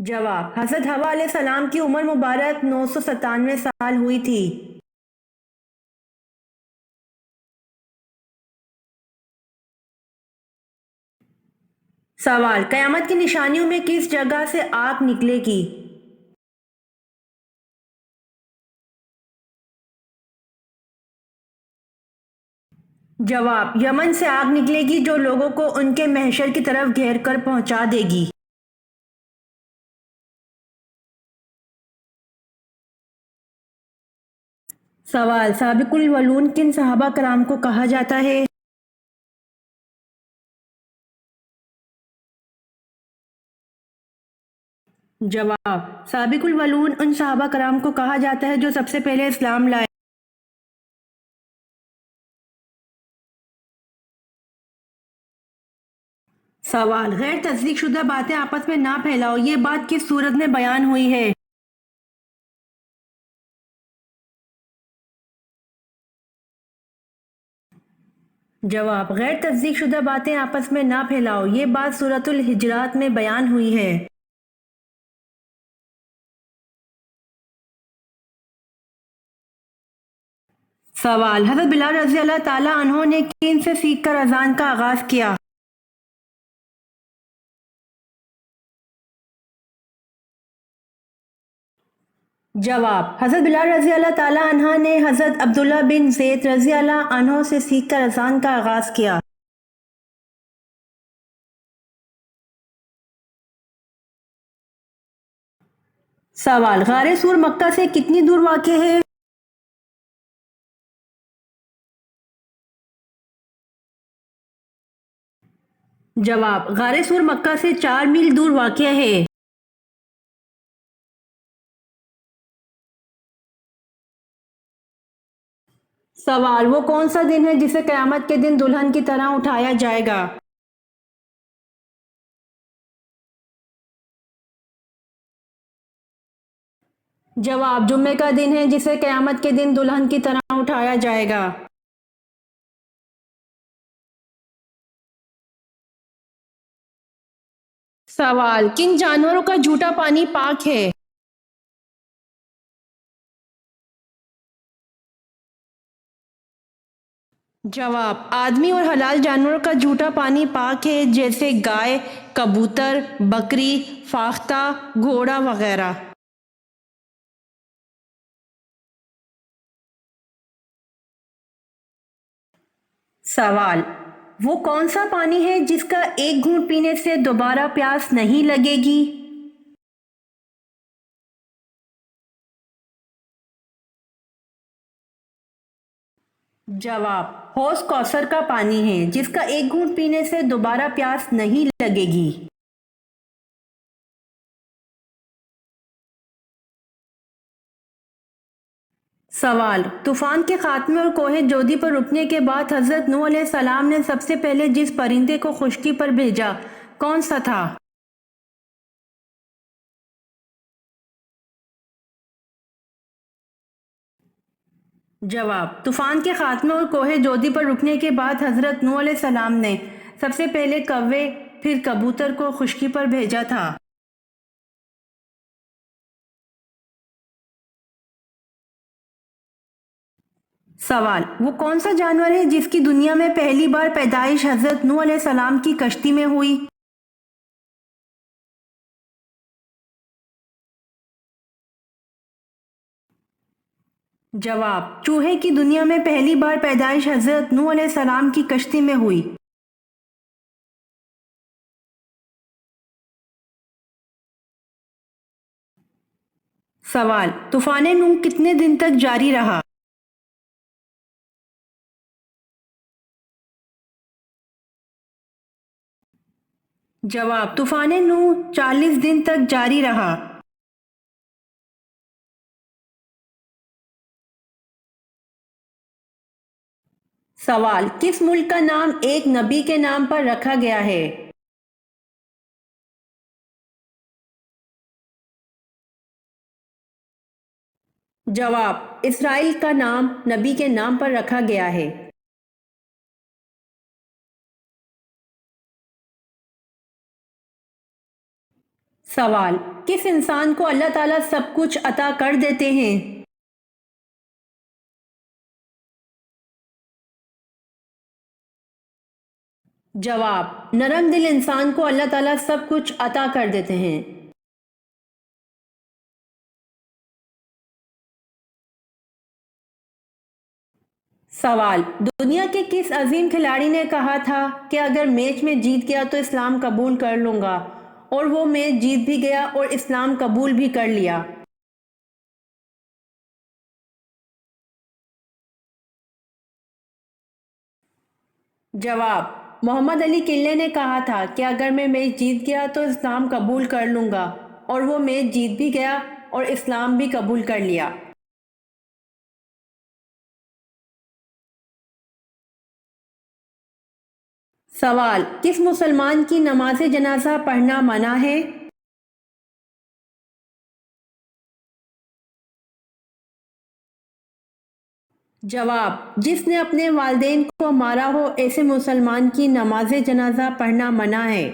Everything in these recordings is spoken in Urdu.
جواب: حضرت حوا علیہ السلام کی عمر مبارک 997 سال ہوئی تھی۔ سوال: قیامت کی نشانیوں میں کس جگہ سے آگ نکلے گی؟ جواب: یمن سے آگ نکلے گی جو لوگوں کو ان کے محشر کی طرف گھیر کر پہنچا دے گی۔ سوال: سابق الاولون کن صحابہ کرام کو کہا جاتا ہے؟ جواب: سابق الاولون ان صحابہ کرام کو کہا جاتا ہے جو سب سے پہلے اسلام لائے۔ سوال: غیر تصدیق شدہ باتیں آپس میں نہ پھیلاؤ، یہ بات کس صورت میں بیان ہوئی ہے؟ جواب: غیر تصدیق شدہ باتیں آپس میں نہ پھیلاؤ، یہ بات سورۃ الحجرات میں بیان ہوئی ہے۔ سوال: حضرت بلال رضی اللہ تعالیٰ عنہ نے کن سے سیکھ کر اذان کا آغاز کیا؟ جواب: حضرت بلال رضی اللہ تعالیٰ عنہ نے حضرت عبداللہ بن زید رضی اللہ عنہ سے سیکھ کر اذان کا آغاز کیا۔ سوال: غار سور مکہ سے کتنی دور واقع ہے؟ جواب: غار سور مکہ سے 4 میل دور واقع ہے۔ سوال: وہ کون سا دن ہے جسے قیامت کے دن دلہن کی طرح اٹھایا جائے گا؟ جواب: جمعے کا دن ہے جسے قیامت کے دن دلہن کی طرح اٹھایا جائے گا۔ سوال: کن جانوروں کا جھوٹا پانی پاک ہے؟ جواب: آدمی اور حلال جانوروں کا جھوٹا پانی پاک ہے، جیسے گائے، کبوتر، بکری، فاختہ، گھوڑا وغیرہ۔ سوال: وہ کون سا پانی ہے جس کا ایک گھونٹ پینے سے دوبارہ پیاس نہیں لگے گی؟ جواب: حوض کوثر کا پانی ہے جس کا ایک گھونٹ پینے سے دوبارہ پیاس نہیں لگے گی۔ سوال: طوفان کے خاتمے اور کوہ جودی پر رکنے کے بعد حضرت نوح علیہ السلام نے سب سے پہلے جس پرندے کو خشکی پر بھیجا کون سا تھا؟ جواب: طوفان کے خاتمے اور کوہ جودی پر رکنے کے بعد حضرت نوح علیہ السلام نے سب سے پہلے کوے پھر کبوتر کو خشکی پر بھیجا تھا۔ سوال: وہ کون سا جانور ہے جس کی دنیا میں پہلی بار پیدائش حضرت نوح علیہ السلام کی کشتی میں ہوئی؟ جواب: چوہے کی دنیا میں پہلی بار پیدائش حضرت نوح علیہ السلام کی کشتی میں ہوئی۔ سوال: طوفان نوح کتنے دن تک جاری رہا؟ جواب: طوفان نوح 40 دن تک جاری رہا۔ سوال: کس ملک کا نام ایک نبی کے نام پر رکھا گیا ہے؟ جواب: اسرائیل کا نام نبی کے نام پر رکھا گیا ہے۔ سوال: کس انسان کو اللہ تعالیٰ سب کچھ عطا کر دیتے ہیں؟ جواب: نرم دل انسان کو اللہ تعالیٰ سب کچھ عطا کر دیتے ہیں۔ سوال: دنیا کے کس عظیم کھلاڑی نے کہا تھا کہ اگر میچ میں جیت گیا تو اسلام قبول کر لوں گا، اور وہ میچ جیت بھی گیا اور اسلام قبول بھی کر لیا؟ جواب: محمد علی کلے نے کہا تھا کہ اگر میں میچ جیت گیا تو اسلام قبول کر لوں گا، اور وہ میچ جیت بھی گیا اور اسلام بھی قبول کر لیا۔ سوال: کس مسلمان کی نماز جنازہ پڑھنا منع ہے؟ جواب: جس نے اپنے والدین کو مارا ہو ایسے مسلمان کی نماز جنازہ پڑھنا منع ہے۔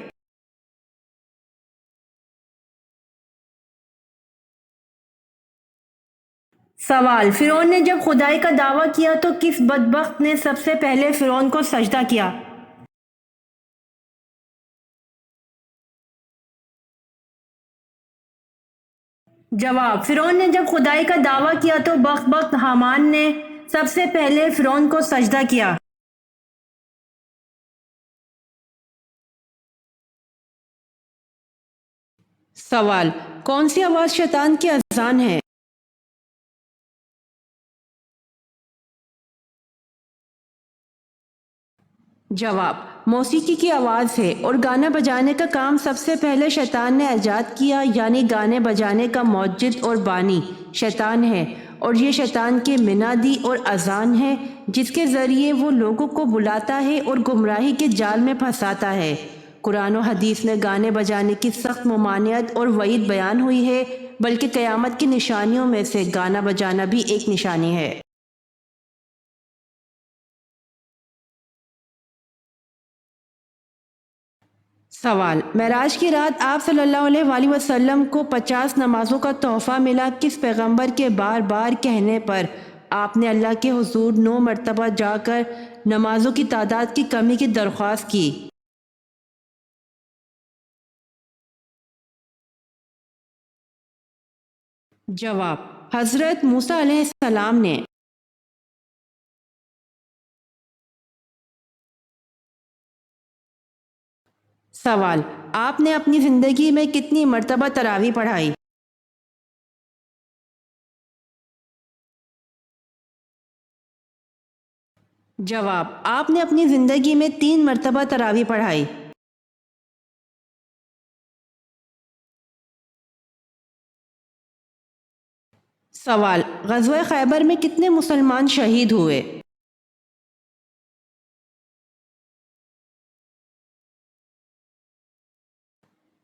سوال: فرعون نے جب خدائی کا دعویٰ کیا تو کس بدبخت نے سب سے پہلے فرعون کو سجدہ کیا؟ جواب: فرعون نے جب خدائی کا دعویٰ کیا تو بخت حامان نے سب سے پہلے فرعون کو سجدہ کیا۔ سوال: کون سی آواز شیطان کی اذان ہے؟ جواب: موسیقی کی آواز ہے، اور گانا بجانے کا کام سب سے پہلے شیطان نے ایجاد کیا، یعنی گانے بجانے کا موجد اور بانی شیطان ہے، اور یہ شیطان کے منادی اور اذان ہے جس کے ذریعے وہ لوگوں کو بلاتا ہے اور گمراہی کے جال میں پھنساتا ہے۔ قرآن و حدیث میں گانے بجانے کی سخت ممانعت اور وعید بیان ہوئی ہے، بلکہ قیامت کی نشانیوں میں سے گانا بجانا بھی ایک نشانی ہے۔ سوال: معراج کی رات آپ صلی اللہ علیہ وآلہ وسلم کو 50 نمازوں کا تحفہ ملا، کس پیغمبر کے بار بار کہنے پر آپ نے اللہ کے حضور 9 مرتبہ جا کر نمازوں کی تعداد کی کمی کی درخواست کی؟ جواب: حضرت موسیٰ علیہ السلام نے۔ سوال: آپ نے اپنی زندگی میں کتنی مرتبہ تراویح پڑھائی؟ جواب: آپ نے اپنی زندگی میں 3 مرتبہ تراویح پڑھائی۔ سوال: غزوہ خیبر میں کتنے مسلمان شہید ہوئے؟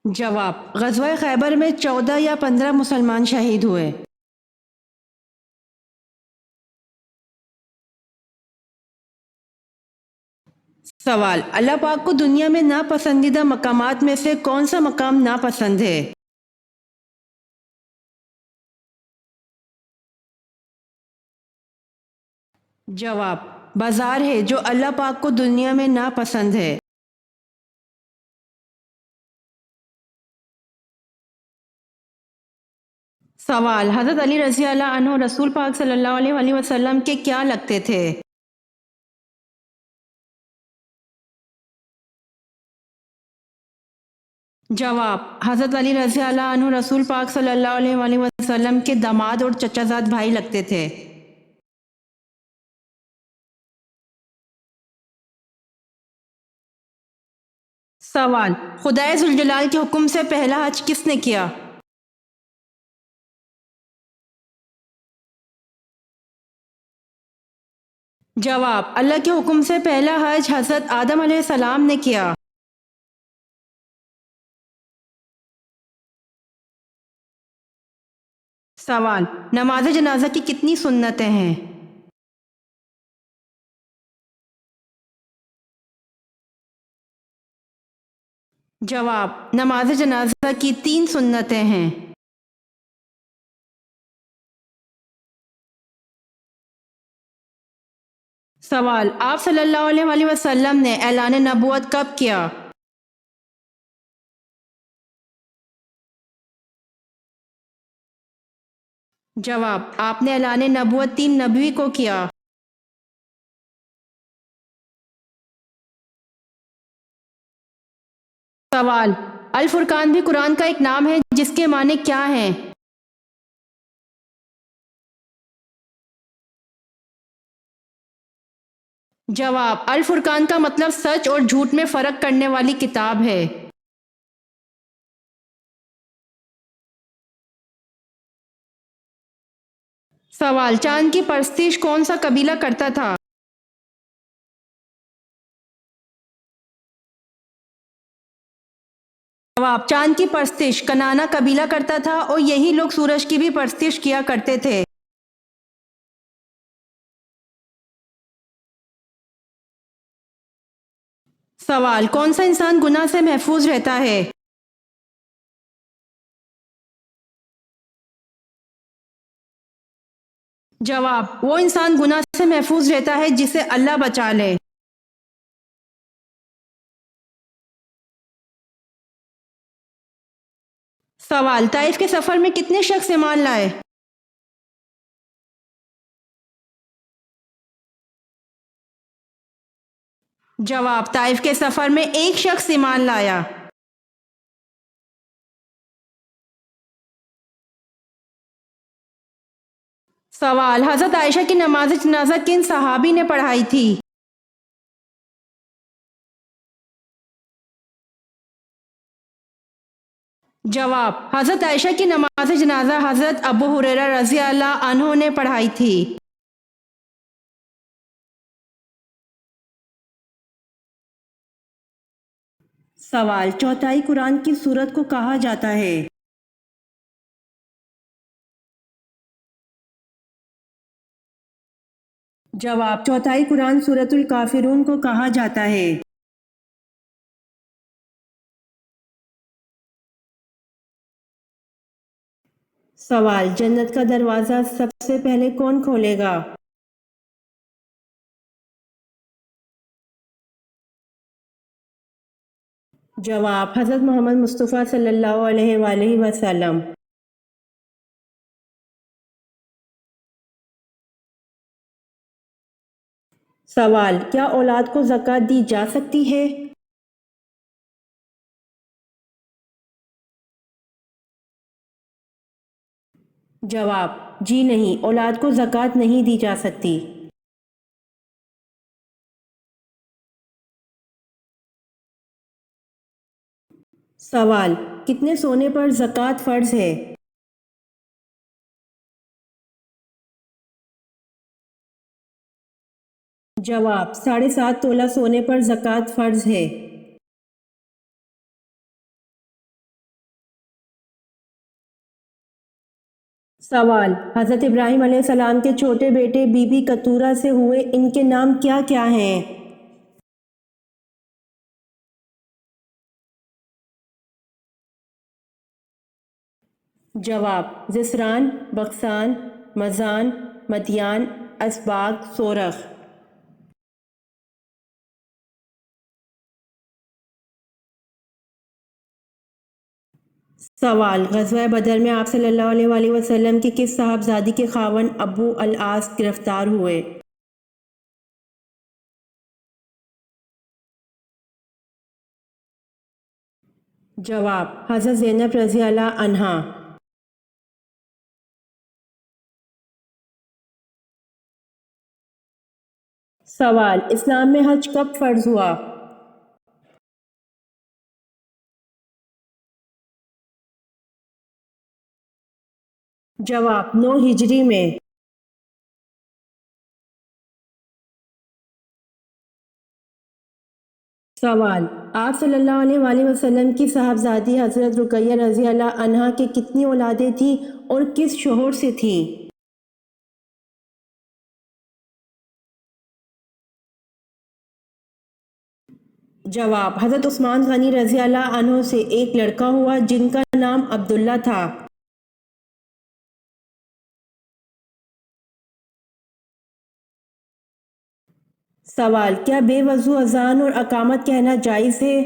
جواب: غزوہ خیبر میں 14 یا 15 مسلمان شہید ہوئے۔ سوال: اللہ پاک کو دنیا میں ناپسندیدہ مقامات میں سے کون سا مقام ناپسند ہے؟ جواب: بازار ہے جو اللہ پاک کو دنیا میں ناپسند ہے۔ سوال: حضرت علی رضی اللہ عنہ رسول پاک صلی اللہ علیہ وآلہ وسلم کے کیا لگتے تھے؟ جواب: حضرت علی رضی اللہ عنہ رسول پاک صلی اللہ علیہ وآلہ وسلم کے داماد اور چچا زاد بھائی لگتے تھے۔ سوال: خدائے ذوالجلال کے حکم سے پہلا حج کس نے کیا؟ جواب: اللہ کے حکم سے پہلا حج حضرت آدم علیہ السلام نے کیا۔ سوال: نماز جنازہ کی کتنی سنتیں ہیں؟ جواب: نماز جنازہ کی 3 سنتیں ہیں۔ سوال: آپ صلی اللہ علیہ وآلہ وسلم نے اعلان نبوت کب کیا؟ جواب: آپ نے اعلان نبوت 3 نبوی کو کیا۔ سوال: الفرقان بھی قرآن کا ایک نام ہے جس کے معنی کیا ہیں؟ جواب: الفرقان کا مطلب سچ اور جھوٹ میں فرق کرنے والی کتاب ہے۔ سوال: چاند کی پرستش کون سا قبیلہ کرتا تھا؟ جواب: چاند کی پرستش کنانا قبیلہ کرتا تھا اور یہی لوگ سورج کی بھی پرستش کیا کرتے تھے۔ سوال: کون سا انسان گناہ سے محفوظ رہتا ہے؟ جواب: وہ انسان گناہ سے محفوظ رہتا ہے جسے اللہ بچا لے۔ سوال: طائف کے سفر میں کتنے شخص ایمان لائے؟ جواب: طائف کے سفر میں 1 شخص ایمان لایا۔ سوال: حضرت عائشہ کی نماز جنازہ کن صحابی نے پڑھائی تھی؟ جواب: حضرت عائشہ کی نماز جنازہ حضرت ابو ہریرہ رضی اللہ عنہ نے پڑھائی تھی۔ سوال: چوتھائی قرآن کی سورت کو کہا جاتا ہے؟ جواب: چوتھائی قرآن سورۃ الکافرون کو کہا جاتا ہے۔ سوال: جنت کا دروازہ سب سے پہلے کون کھولے گا؟ جواب: حضرت محمد مصطفیٰ صلی اللہ علیہ وآلہ وسلم۔ سوال: کیا اولاد کو زکوٰۃ دی جا سکتی ہے؟ جواب: جی نہیں، اولاد کو زکوٰۃ نہیں دی جا سکتی۔ سوال: کتنے سونے پر زکوٰۃ فرض ہے؟ جواب: 7.5 تولہ سونے پر زکوٰۃ فرض ہے۔ سوال: حضرت ابراہیم علیہ السلام کے چھوٹے بیٹے بی بی کتورہ سے ہوئے، ان کے نام کیا کیا ہیں؟ جواب: زسران، بغسان، مزان، مدیان، اسباغ، سورخ۔ سوال: غزوہ بدر میں آپ صلی اللہ علیہ وآلہ وسلم کی کس صاحبزادی کے خاوند ابو العاص گرفتار ہوئے؟ جواب: حضرت زینب رضی اللہ عنہا۔ سوال: اسلام میں حج کب فرض ہوا؟ جواب: 9 ہجری میں۔ سوال: آپ صلی اللہ علیہ وآلہ وسلم کی صاحبزادی حضرت رقیہ رضی اللہ عنہا کے کتنی اولادیں تھیں اور کس شوہر سے تھیں؟ جواب: حضرت عثمان غنی رضی اللہ عنہ سے ایک لڑکا ہوا جن کا نام عبداللہ تھا۔ سوال: کیا بے وضو اذان اور اقامت کہنا جائز ہے؟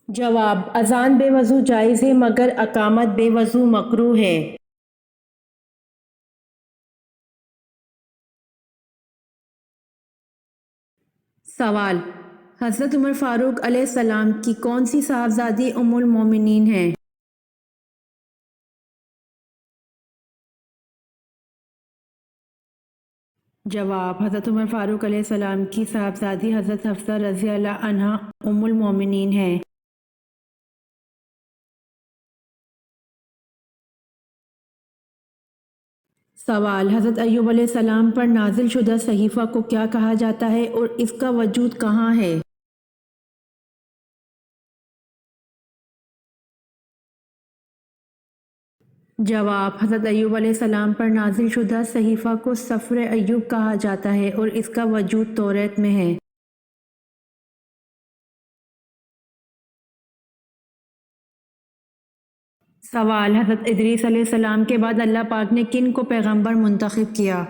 جواب: اذان بے وضو جائز ہے مگر اقامت بے وضو مکروہ ہے۔ سوال: حضرت عمر فاروق علیہ السلام کی کون سی صاحبزادی ام المومنین ہیں؟ جواب: حضرت عمر فاروق علیہ السلام کی صاحبزادی حضرت حفصہ رضی اللہ عنہا ام المومنین ہیں۔ سوال: حضرت ایوب علیہ السلام پر نازل شدہ صحیفہ کو کیا کہا جاتا ہے اور اس کا وجود کہاں ہے؟ جواب: حضرت ایوب علیہ السلام پر نازل شدہ صحیفہ کو سفر ایوب کہا جاتا ہے اور اس کا وجود توریت میں ہے۔ سوال: حضرت ادریس علیہ السلام کے بعد اللہ پاک نے کن کو پیغمبر منتخب کیا؟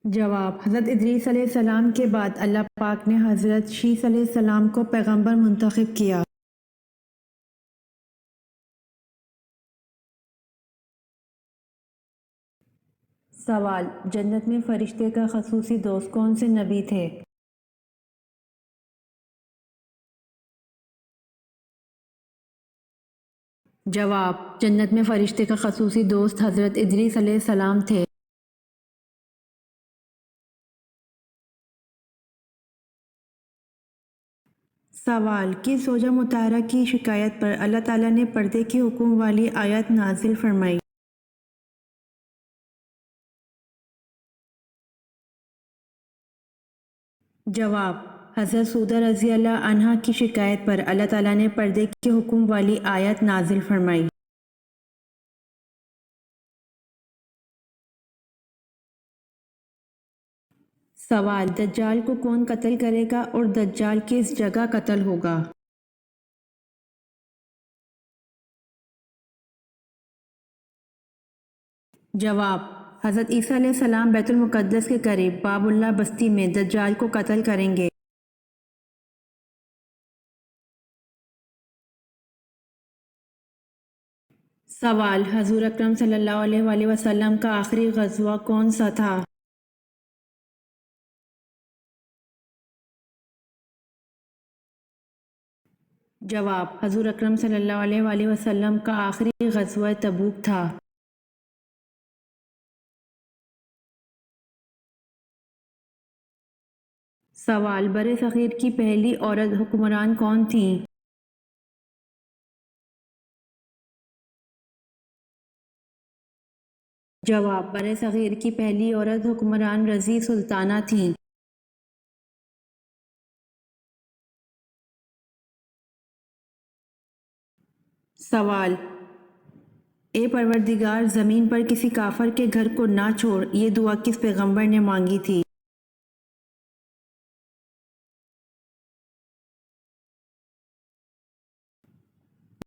جواب: حضرت ادریس علیہ السلام کے بعد اللہ پاک نے حضرت شیث علیہ السلام کو پیغمبر منتخب کیا۔ سوال: جنت میں فرشتے کا خصوصی دوست کون سے نبی تھے؟ جواب: جنت میں فرشتے کا خصوصی دوست حضرت ادریس علیہ السلام تھے۔ سوال: کس زوجہ مطہرہ کی شکایت پر اللہ تعالیٰ نے پردے کے حکم والی آیت نازل فرمائی؟ جواب: حضرت سودہ رضی اللہ عنہا کی شکایت پر اللہ تعالیٰ نے پردے کے حکم والی آیت نازل فرمائی۔ سوال: دجال کو کون قتل کرے گا اور دجال کس جگہ قتل ہوگا؟ جواب: حضرت عیسیٰ علیہ السلام بیت المقدس کے قریب باب اللہ بستی میں دجال کو قتل کریں گے۔ سوال: حضور اکرم صلی اللہ علیہ وآلہ وسلم کا آخری غزوہ کون سا تھا؟ جواب: حضور اکرم صلی اللہ علیہ وآلہ وسلم کا آخری غزوہ تبوک تھا۔ سوال: بر صغیر کی پہلی عورت حکمران کون تھیں؟ جواب: بر صغیر کی پہلی عورت حکمران رضی سلطانہ تھیں۔ سوال: اے پروردگار زمین پر کسی کافر کے گھر کو نہ چھوڑ، یہ دعا کس پیغمبر نے مانگی تھی؟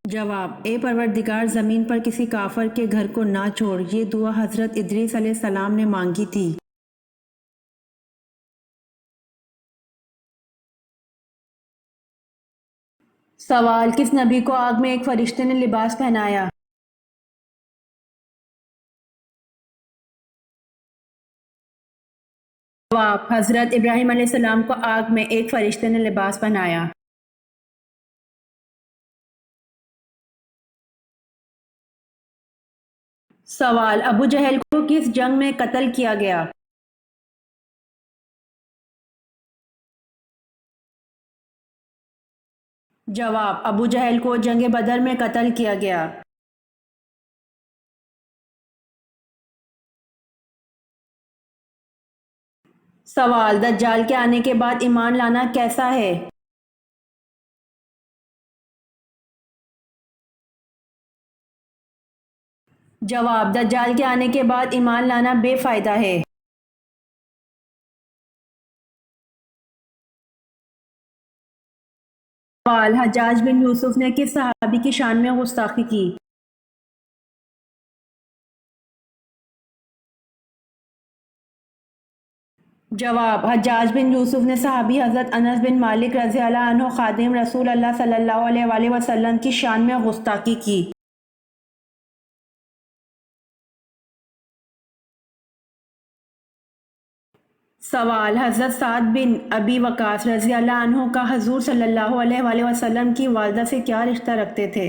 جواب: اے پروردگار زمین پر کسی کافر کے گھر کو نہ چھوڑ، یہ دعا حضرت ادریس علیہ السلام نے مانگی تھی۔ سوال: کس نبی کو آگ میں ایک فرشتے نے لباس پہنایا؟ جواب: حضرت ابراہیم علیہ السلام کو آگ میں ایک فرشتے نے لباس پہنایا۔ سوال: ابو جہل کو کس جنگ میں قتل کیا گیا؟ جواب: ابو جہل کو جنگ بدر میں قتل کیا گیا۔ سوال: دجال کے آنے کے بعد ایمان لانا کیسا ہے؟ جواب: دجال کے آنے کے بعد ایمان لانا بے فائدہ ہے۔ سوال: حجاج بن یوسف نے کس صحابی کی شان میں گستاخی کی؟ جواب: حجاج بن یوسف نے صحابی حضرت انس بن مالک رضی اللہ عنہ خادم رسول اللہ صلی اللہ علیہ وآلہ وسلم کی شان میں گستاخی کی۔ سوال: حضرت سعد بن ابی وقاص رضی اللہ عنہ کا حضور صلی اللہ علیہ وآلہ وسلم کی والدہ سے کیا رشتہ رکھتے تھے؟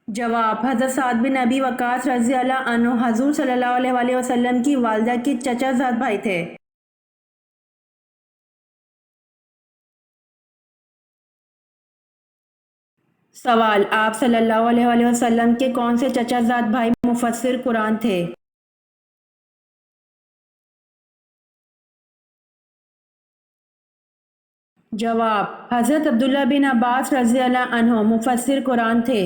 جواب: حضرت سعد بن ابی وقاص رضی اللہ عنہ حضور صلی اللہ علیہ وآلہ وسلم کی والدہ کے چچا زاد بھائی تھے۔ سوال: آپ صلی اللہ علیہ وآلہ وسلم کے کون سے چچا زاد بھائی مفسر قرآن تھے؟ جواب: حضرت عبداللہ بن عباس رضی اللہ عنہ مفسر قرآن تھے۔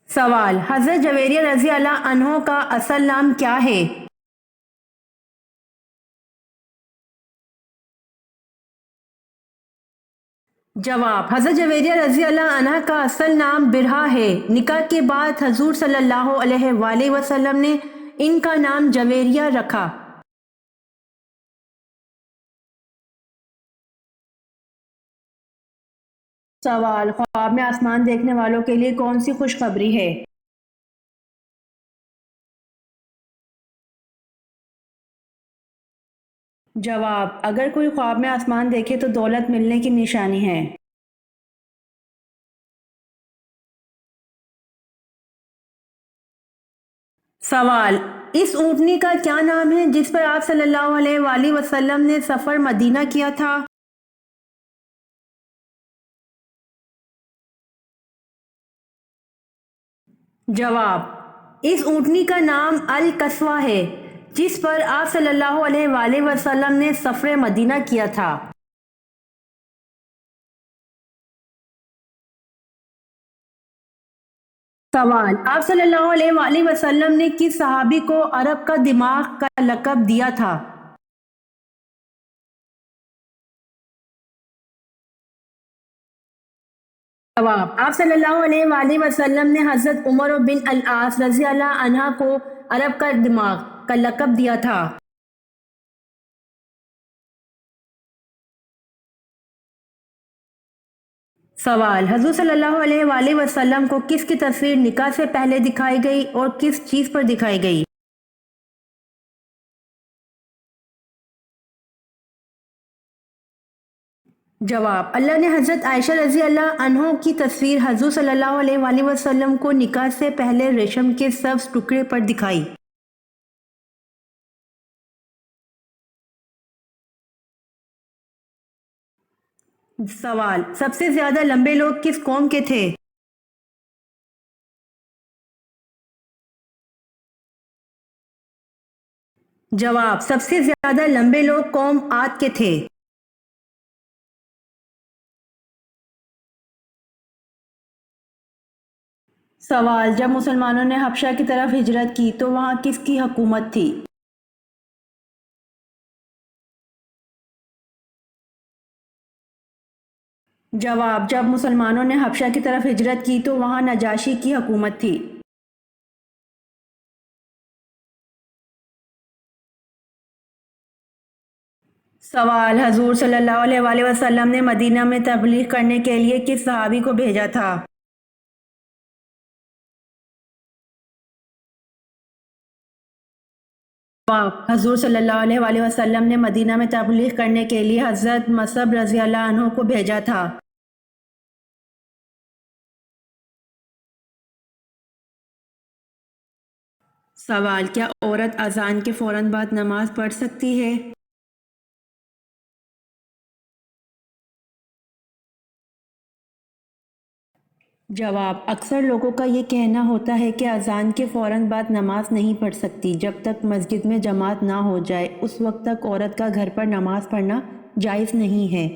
سوال: حضرت جویریہ رضی اللہ عنہ کا اصل نام کیا ہے؟ جواب: حضرت جویریہ رضی اللہ عنہ کا اصل نام برہا ہے۔ نکاح کے بعد حضور صلی اللہ علیہ وآلہ وسلم نے ان کا نام جویریہ رکھا۔ سوال: خواب میں آسمان دیکھنے والوں کے لیے کون سی خوشخبری ہے؟ جواب: اگر کوئی خواب میں آسمان دیکھے تو دولت ملنے کی نشانی ہے۔ سوال: اس اونٹنی کا کیا نام ہے جس پر آپ صلی اللہ علیہ وآلہ وسلم نے سفر مدینہ کیا تھا؟ جواب: اس اونٹنی کا نام القصوہ ہے جس پر آپ صلی اللہ علیہ وآلہ وسلم نے سفر مدینہ کیا تھا۔ سوال: آپ صلی اللہ علیہ وآلہ وسلم نے کس صحابی کو عرب کا دماغ کا لقب دیا تھا؟ جواب: آپ صلی اللہ علیہ وآلہ وسلم نے حضرت عمر بن العاص رضی اللہ عنہ کو عرب کا دماغ کا لقب دیا تھا۔ سوال: حضور صلی اللہ علیہ وآلہ وسلم کو کس کی تصویر نکاح سے پہلے دکھائی گئی اور کس چیز پر دکھائی گئی؟ جواب: اللہ نے حضرت عائشہ رضی اللہ عنہ کی تصویر حضور صلی اللہ علیہ وآلہ وسلم کو نکاح سے پہلے ریشم کے سبز ٹکڑے پر دکھائی۔ سوال: سب سے زیادہ لمبے لوگ کس قوم کے تھے؟ جواب: سب سے زیادہ لمبے لوگ قوم عاد کے تھے۔ سوال: جب مسلمانوں نے حبشہ کی طرف ہجرت کی تو وہاں کس کی حکومت تھی؟ جواب: جب مسلمانوں نے حبشہ کی طرف ہجرت کی تو وہاں نجاشی کی حکومت تھی۔ سوال: حضور صلی اللہ علیہ وآلہ وسلم نے مدینہ میں تبلیغ کرنے کے لیے کس صحابی کو بھیجا تھا؟ جواب: حضور صلی اللہ علیہ وآلہ وسلم نے مدینہ میں تبلیغ کرنے کے لیے حضرت مصعب رضی اللہ عنہ کو بھیجا تھا۔ سوال: کیا عورت اذان کے فوراً بعد نماز پڑھ سکتی ہے؟ جواب: اکثر لوگوں کا یہ کہنا ہوتا ہے کہ اذان کے فوراً بعد نماز نہیں پڑھ سکتی جب تک مسجد میں جماعت نہ ہو جائے، اس وقت تک عورت کا گھر پر نماز پڑھنا جائز نہیں ہے،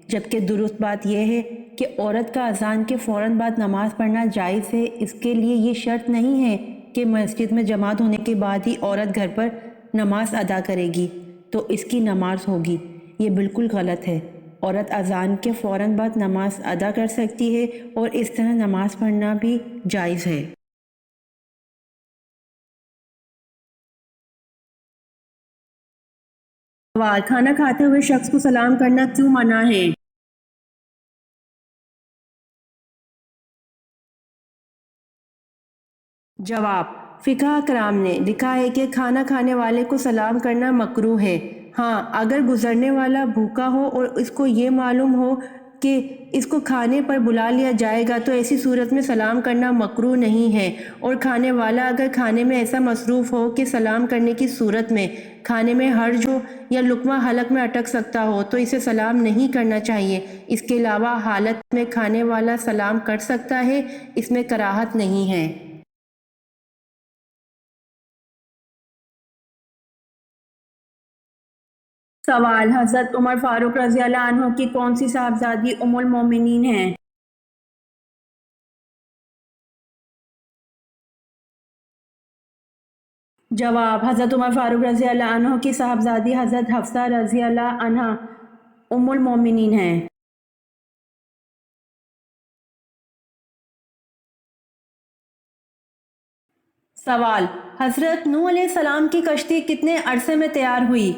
جبکہ درست بات یہ ہے کہ عورت کا اذان کے فوراً بعد نماز پڑھنا جائز ہے۔ اس کے لیے یہ شرط نہیں ہے کہ مسجد میں جماعت ہونے کے بعد ہی عورت گھر پر نماز ادا کرے گی تو اس کی نماز ہوگی۔ یہ بالکل غلط ہے۔ عورت اذان کے فوراً بعد نماز ادا کر سکتی ہے اور اس طرح نماز پڑھنا بھی جائز ہے۔ سوال: کھانا کھاتے ہوئے شخص کو سلام کرنا کیوں منع ہے؟ جواب: فقہ کرام نے لکھا ہے کہ کھانا کھانے والے کو سلام کرنا مکروہ ہے۔ ہاں، اگر گزرنے والا بھوکا ہو اور اس کو یہ معلوم ہو کہ اس کو کھانے پر بلا لیا جائے گا تو ایسی صورت میں سلام کرنا مکروہ نہیں ہے، اور کھانے والا اگر کھانے میں ایسا مصروف ہو کہ سلام کرنے کی صورت میں کھانے میں حرج ہو یا لقمہ حلق میں اٹک سکتا ہو تو اسے سلام نہیں کرنا چاہیے۔ اس کے علاوہ حالت میں کھانے والا سلام کر سکتا ہے، اس میں کراہت نہیں ہے۔ سوال: حضرت عمر فاروق رضی اللہ عنہ کی کون سی صاحبزادی ام المومنین ہیں؟ جواب: حضرت عمر فاروق رضی اللہ عنہ کی صاحبزادی حضرت حفصہ رضی اللہ عنہا ام المومنین ہیں۔ سوال: حضرت نوح علیہ السلام کی کشتی کتنے عرصے میں تیار ہوئی؟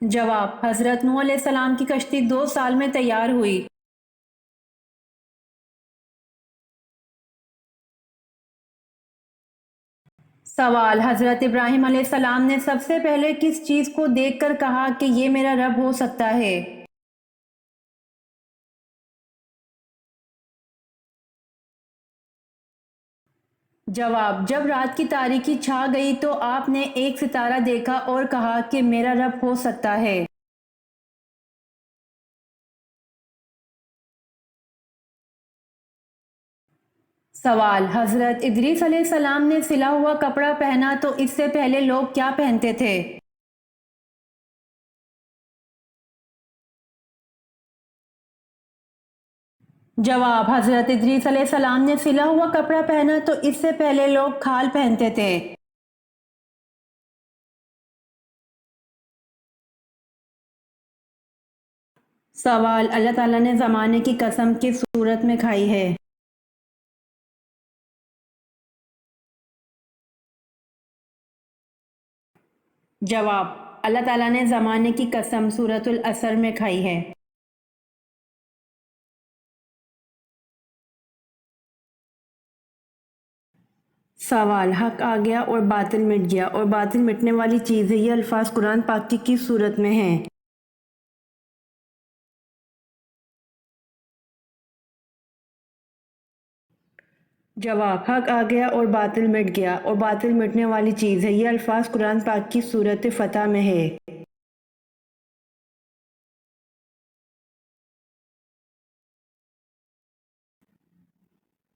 جواب: حضرت نوح علیہ السلام کی کشتی 2 سال میں تیار ہوئی۔ سوال: حضرت ابراہیم علیہ السلام نے سب سے پہلے کس چیز کو دیکھ کر کہا کہ یہ میرا رب ہو سکتا ہے؟ جواب: جب رات کی تاریکی چھا گئی تو آپ نے ایک ستارہ دیکھا اور کہا کہ میرا رب ہو سکتا ہے۔ سوال: حضرت ادریس علیہ السلام نے سلا ہوا کپڑا پہنا تو اس سے پہلے لوگ کیا پہنتے تھے؟ جواب: حضرت ادریس علیہ السلام نے سلا ہوا کپڑا پہنا تو اس سے پہلے لوگ کھال پہنتے تھے۔ سوال: اللہ تعالیٰ نے زمانے کی قسم کس صورت میں کھائی ہے؟ جواب: اللہ تعالیٰ نے زمانے کی قسم سورۃ العصر میں کھائی ہے۔ سوال: حق آ گیا اور باطل مٹ گیا اور باطل مٹنے والی چیز ہے، یہ الفاظ قرآن پاک کی کس صورت میں ہیں؟ جواب: حق آ گیا اور باطل مٹ گیا اور باطل مٹنے والی چیز ہے، یہ الفاظ قرآن پاک کی سورۃ فتح میں ہے۔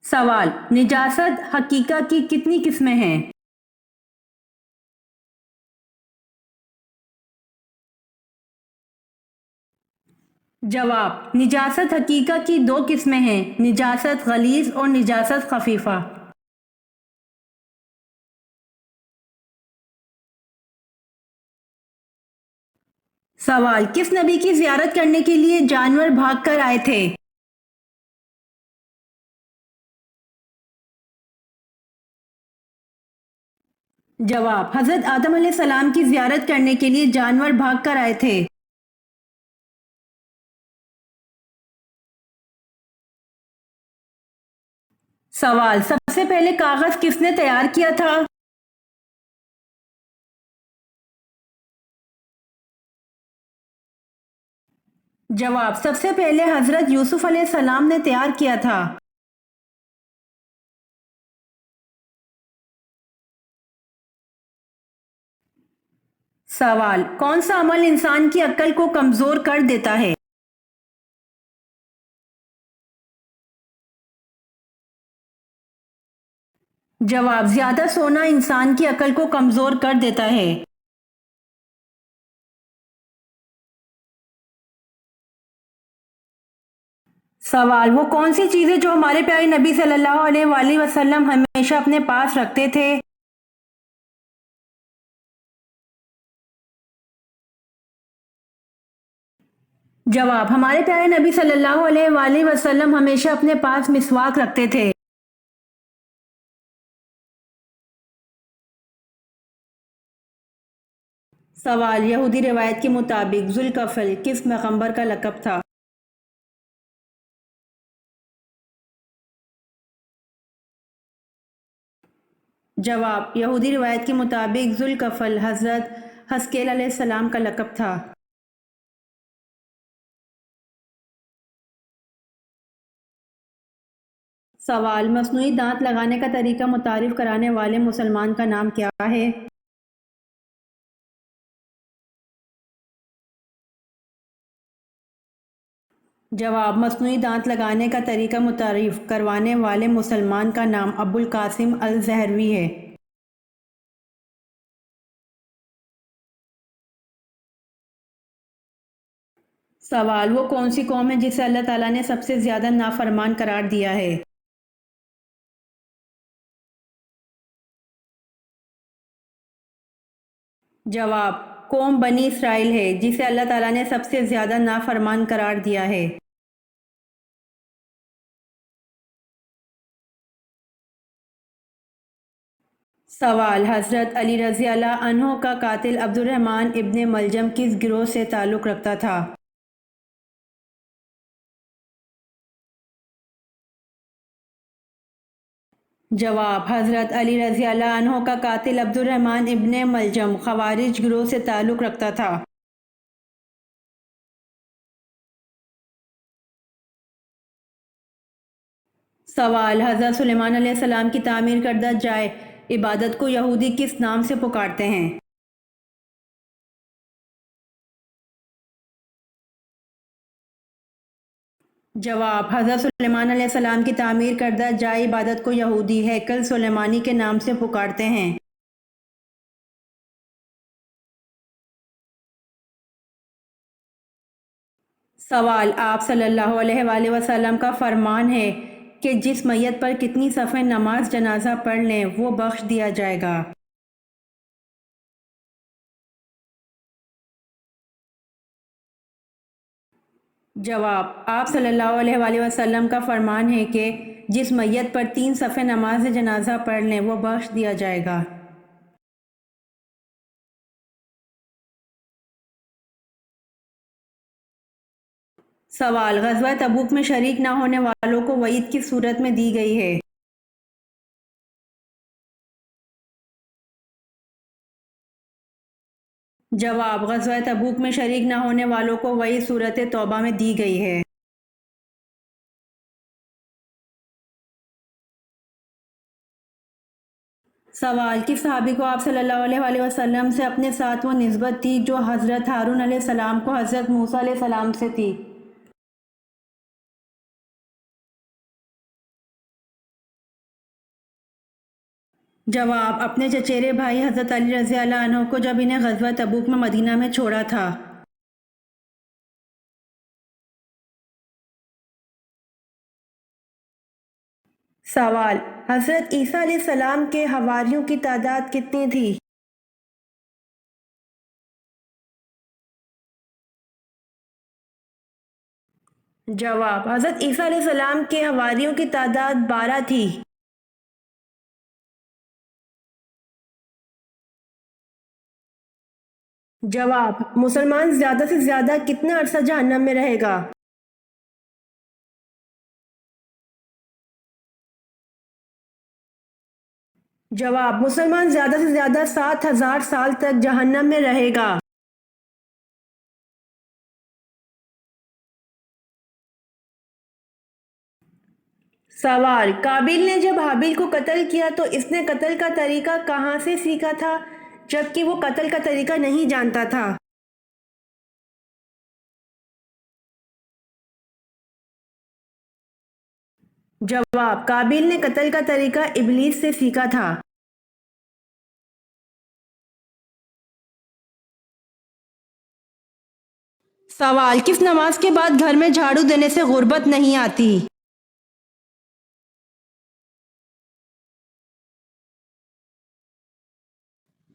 سوال: نجاست حقیقہ کی کتنی قسمیں ہیں؟ جواب: نجاست حقیقہ کی 2 قسمیں ہیں، نجاست غلیظ اور نجاست خفیفہ۔ سوال: کس نبی کی زیارت کرنے کے لیے جانور بھاگ کر آئے تھے؟ جواب: حضرت آدم علیہ السلام کی زیارت کرنے کے لیے جانور بھاگ کر آئے تھے۔ سوال: سب سے پہلے کاغذ کس نے تیار کیا تھا؟ جواب: سب سے پہلے حضرت یوسف علیہ السلام نے تیار کیا تھا۔ سوال: کون سا عمل انسان کی عقل کو کمزور کر دیتا ہے؟ جواب: زیادہ سونا انسان کی عقل کو کمزور کر دیتا ہے۔ سوال: وہ کون سی چیزیں جو ہمارے پیارے نبی صلی اللہ علیہ وآلہ وسلم ہمیشہ اپنے پاس رکھتے تھے؟ جواب: ہمارے پیارے نبی صلی اللہ علیہ وآلہ وسلم ہمیشہ اپنے پاس مسواک رکھتے تھے۔ سوال: یہودی روایت کے مطابق ذوالکفل کس پیغمبر کا لقب تھا؟ جواب: یہودی روایت کے مطابق ذوالکفل حضرت حزقیل علیہ السلام کا لقب تھا۔ سوال: مصنوعی دانت لگانے کا طریقہ متعارف کرانے والے مسلمان کا نام کیا ہے؟ جواب: مصنوعی دانت لگانے کا طریقہ متعارف کروانے والے مسلمان کا نام ابو القاسم الزہروی ہے۔ سوال: وہ کون سی قوم ہے جسے اللہ تعالیٰ نے سب سے زیادہ نافرمان قرار دیا ہے؟ جواب: قوم بنی اسرائیل ہے جسے اللہ تعالیٰ نے سب سے زیادہ نافرمان قرار دیا ہے۔ سوال: حضرت علی رضی اللہ عنہ کا قاتل عبد الرحمن ابن ملجم کس گروہ سے تعلق رکھتا تھا؟ جواب: حضرت علی رضی اللہ عنہ کا قاتل عبد الرحمن ابن ملجم خوارج گروہ سے تعلق رکھتا تھا۔ سوال: حضرت سلیمان علیہ السلام کی تعمیر کردہ جائے عبادت کو یہودی کس نام سے پکارتے ہیں؟ جواب: حضرت سلیمان علیہ السلام کی تعمیر کردہ جائے عبادت کو یہودی ہیکل سلیمانی کے نام سے پکارتے ہیں۔ سوال: آپ صلی اللہ علیہ وآلہ وسلم کا فرمان ہے کہ جس میت پر کتنی صفحہ نماز جنازہ پڑھ لیں وہ بخش دیا جائے گا؟ جواب: آپ صلی اللہ علیہ وآلہ وسلم کا فرمان ہے کہ جس میت پر 3 صفحہ نماز جنازہ پڑھ لیں وہ بخش دیا جائے گا۔ سوال: غزوہ تبوک میں شریک نہ ہونے والوں کو وعید کس صورت میں دی گئی ہے؟ جواب: غزوہ تبوک میں شریک نہ ہونے والوں کو وعید سورۃ توبہ میں دی گئی ہے۔ سوال: کس صحابی کو آپ صلی اللہ علیہ وآلہ وسلم سے اپنے ساتھ وہ نسبت تھی جو حضرت ہارون علیہ السلام کو حضرت موسیٰ علیہ السلام سے تھی؟ جواب: اپنے چچیرے بھائی حضرت علی رضی اللہ عنہ کو جب انہیں غزوہ تبوک میں مدینہ میں چھوڑا تھا۔ سوال: حضرت عیسیٰ علیہ السلام کے حواریوں کی تعداد کتنی تھی؟ جواب: حضرت عیسیٰ علیہ السلام کے حواریوں کی تعداد 12 تھی۔ جواب: مسلمان زیادہ سے زیادہ کتنا عرصہ جہنم میں رہے گا؟ جواب: مسلمان زیادہ سے زیادہ 7,000 سال تک جہنم میں رہے گا۔ سوال: قابیل نے جب حابیل کو قتل کیا تو اس نے قتل کا طریقہ کہاں سے سیکھا تھا؟ جبکہ وہ قتل کا طریقہ نہیں جانتا تھا؟ جواب: قابیل نے قتل کا طریقہ ابلیس سے سیکھا تھا۔ سوال: کس نماز کے بعد گھر میں جھاڑو دینے سے غربت نہیں آتی؟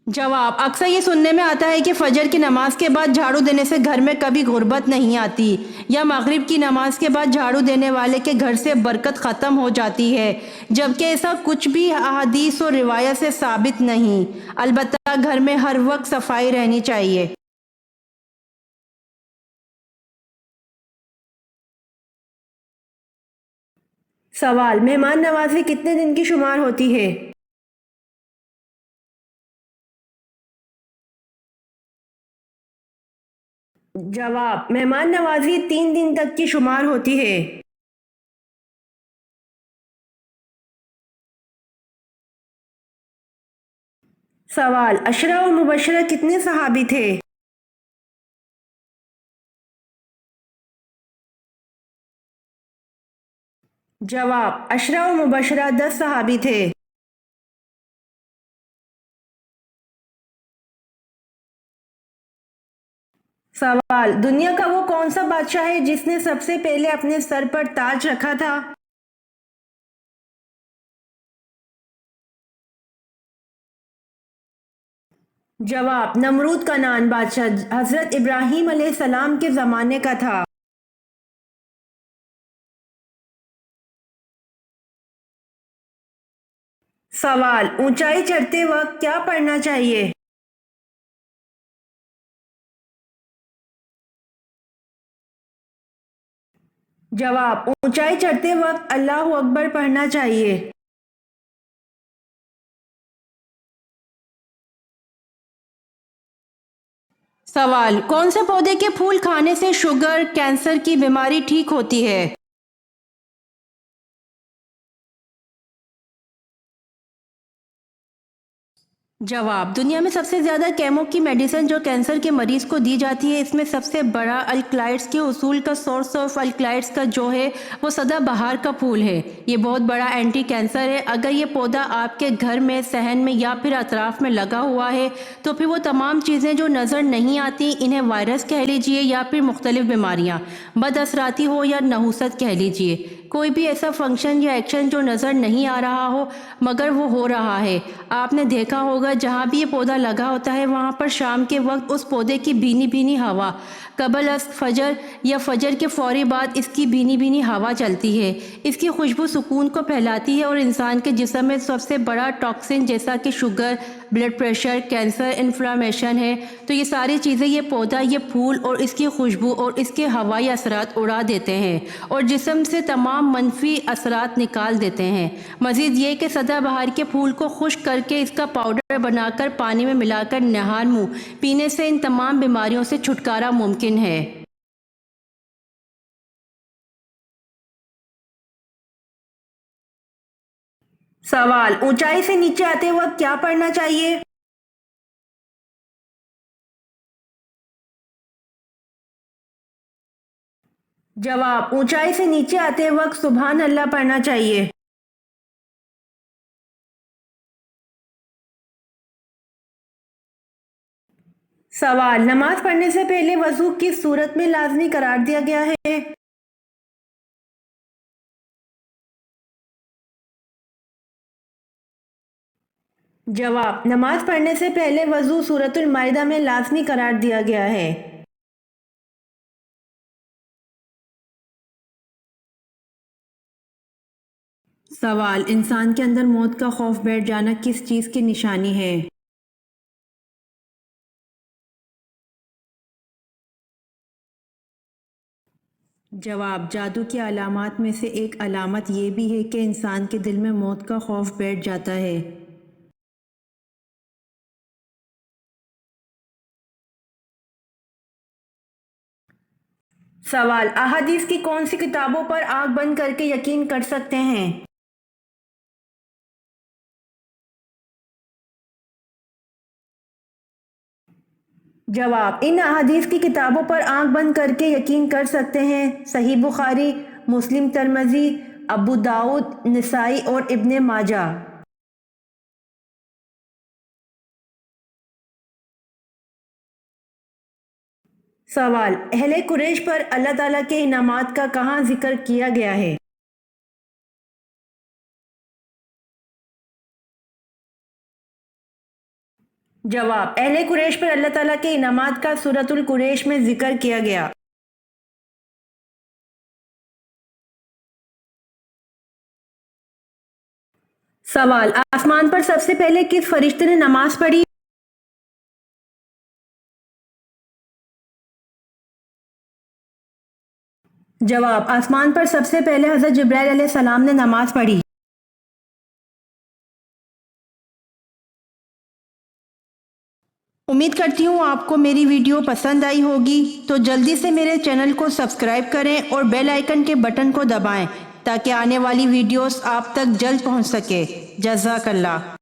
جواب: اکثر یہ سننے میں آتا ہے کہ فجر کی نماز کے بعد جھاڑو دینے سے گھر میں کبھی غربت نہیں آتی، یا مغرب کی نماز کے بعد جھاڑو دینے والے کے گھر سے برکت ختم ہو جاتی ہے، جبکہ ایسا کچھ بھی احادیث و روایت سے ثابت نہیں۔ البتہ گھر میں ہر وقت صفائی رہنی چاہیے۔ سوال: مہمان نوازی کتنے دن کی شمار ہوتی ہے؟ جواب: مہمان نوازی 3 دن تک کی شمار ہوتی ہے۔ سوال: عشرہ و مبشرہ کتنے صحابی تھے؟ جواب: عشرہ و مبشرہ 10 صحابی تھے۔ سوال: دنیا کا وہ کون سا بادشاہ ہے جس نے سب سے پہلے اپنے سر پر تاج رکھا تھا؟ جواب: نمرود کنعان بادشاہ حضرت ابراہیم علیہ السلام کے زمانے کا تھا۔ سوال: اونچائی چڑھتے وقت کیا پڑھنا چاہیے؟ جواب: اونچائی چڑھتے وقت اللہ اکبر پڑھنا چاہیے۔ سوال: کون سے پودے کے پھول کھانے سے شوگر، کینسر کی بیماری ٹھیک ہوتی ہے؟ جواب: دنیا میں سب سے زیادہ کیمو کی میڈیسن جو کینسر کے مریض کو دی جاتی ہے، اس میں سب سے بڑا الکلائڈز کے اصول کا سورس آف الکلائڈز کا جو ہے وہ سدا بہار کا پھول ہے۔ یہ بہت بڑا اینٹی کینسر ہے۔ اگر یہ پودا آپ کے گھر میں، صحن میں یا پھر اطراف میں لگا ہوا ہے تو پھر وہ تمام چیزیں جو نظر نہیں آتی، انہیں وائرس کہہ لیجئے یا پھر مختلف بیماریاں، بد اثراتی ہو یا نحوست کہہ لیجئے، کوئی بھی ایسا فنکشن یا ایکشن جو نظر نہیں آ رہا ہو مگر وہ ہو رہا ہے۔ آپ نے دیکھا ہوگا جہاں بھی یہ پودا لگا ہوتا ہے وہاں پر شام کے وقت اس پودے کی بھینی بھینی ہوا، قبل از فجر یا فجر کے فوری بعد اس کی بھینی بھینی ہوا چلتی ہے۔ اس کی خوشبو سکون کو پھیلاتی ہے اور انسان کے جسم میں سب سے بڑا ٹاکسن جیسا کہ شوگر، بلڈ پریشر، کینسر، انفلاممیشن ہے، تو یہ ساری چیزیں یہ پودا، یہ پھول اور اس کی خوشبو اور اس کے ہوائی اثرات اڑا دیتے ہیں اور جسم سے تمام منفی اثرات نکال دیتے ہیں۔ مزید یہ کہ سدا بہار کے پھول کو خشک کر کے اس کا پاؤڈر بنا کر پانی میں ملا کر نہار منہ پینے سے ان تمام بیماریوں سے چھٹکارا ممکن ہے۔ سوال: اونچائی سے نیچے آتے وقت کیا پڑھنا چاہیے؟ جواب: اونچائی سے نیچے آتے وقت سبحان اللہ پڑھنا چاہیے۔ سوال: نماز پڑھنے سے پہلے وضو کس صورت میں لازمی قرار دیا گیا ہے؟ جواب: نماز پڑھنے سے پہلے وضو سورۃ المائدہ میں لازمی قرار دیا گیا ہے۔ سوال: انسان کے اندر موت کا خوف بیٹھ جانا کس چیز کی نشانی ہے؟ جواب: جادو کی علامات میں سے ایک علامت یہ بھی ہے کہ انسان کے دل میں موت کا خوف بیٹھ جاتا ہے۔ سوال: احادیث کی کون سی کتابوں پر آنکھ بند کر کے یقین کر سکتے ہیں؟ جواب: ان احادیث کی کتابوں پر آنکھ بند کر کے یقین کر سکتے ہیں۔ صحیح بخاری، مسلم، ترمذی، ابو داؤد، نسائی اور ابن ماجہ۔ سوال: اہل قریش پر اللہ تعالیٰ کے انعامات کا کہاں ذکر کیا گیا ہے؟ جواب: اہل قریش پر اللہ تعالیٰ کے انعامات کا سورۃ القریش میں ذکر کیا گیا۔ سوال: آسمان پر سب سے پہلے کس فرشتے نے نماز پڑھی؟ جواب: آسمان پر سب سے پہلے حضرت جبرائیل علیہ السلام نے نماز پڑھی۔ امید کرتی ہوں آپ کو میری ویڈیو پسند آئی ہوگی، تو جلدی سے میرے چینل کو سبسکرائب کریں اور بیل آئیکن کے بٹن کو دبائیں تاکہ آنے والی ویڈیوز آپ تک جلد پہنچ سکے۔ جزاک اللہ۔